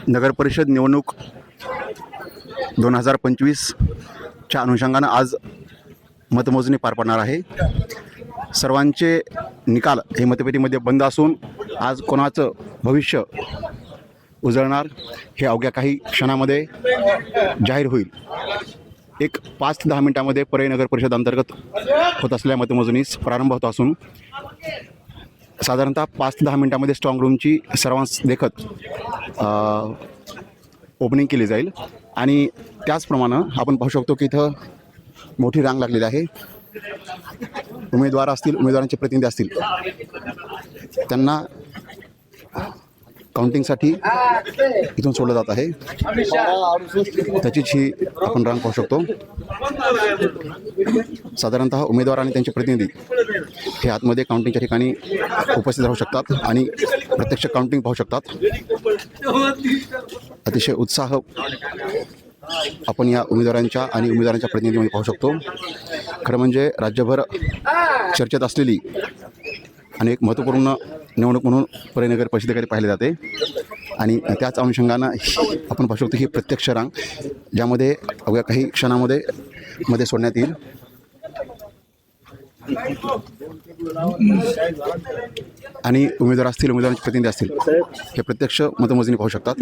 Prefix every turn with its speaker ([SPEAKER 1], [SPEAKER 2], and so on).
[SPEAKER 1] नगरपरिषद निवडणूक 2025च्या अनुषंगानं आज मतमोजणी पार पडणार आहे। सर्वांचे निकाल हे मतपेटीमध्ये बंद असून आज कोणाचं भविष्य उजळणार हे अवघ्या काही क्षणामध्ये जाहीर होईल। एक 5 ते 10 मिनिटांमध्ये परळी नगर परिषद अंतर्गत होत असलेल्या मतमोजणीस प्रारंभ होत असून साधारणतः 5 ते 10 मिनिटांमध्ये स्ट्रॉंग रूमची सर्वांस देखत ओपनिंग केली जाईल आणि त्याचप्रमाणे आपण पाहू शकतो की इथं मोठी रांग लागलेली आहे। उमेदवार असतील, उमेदवारांचे प्रतिनिधी असतील, त्यांना काउंटिंगसाठी इथून सोडलं जात आहे। त्याचीच ही आपण रांग पाहू शकतो। साधारणतः उमेदवार आणि त्यांचे प्रतिनिधी हे आतमध्ये काउंटिंगच्या ठिकाणी उपस्थित राहू शकतात आणि प्रत्यक्ष काउंटिंग पाहू शकतात। अतिशय उत्साह आपण या उमेदवारांच्या आणि उमेदवारांच्या प्रतिनिधीमध्ये पाहू शकतो। खरं म्हणजे राज्यभर चर्चेत असलेली आणि एक महत्त्वपूर्ण निवडणूक म्हणून परळी नगर परिषदेकडे पाहिले जाते आणि त्याच अनुषंगानं आपण पाहू शकतो ही प्रत्यक्ष रांग ज्यामध्ये अवघ्या काही क्षणामध्ये सोडण्यात येईल आणि उमेदवार असतील, उमेदवारांचे प्रतिनिधी असतील, हे प्रत्यक्ष मतमोजणी पाहू शकतात।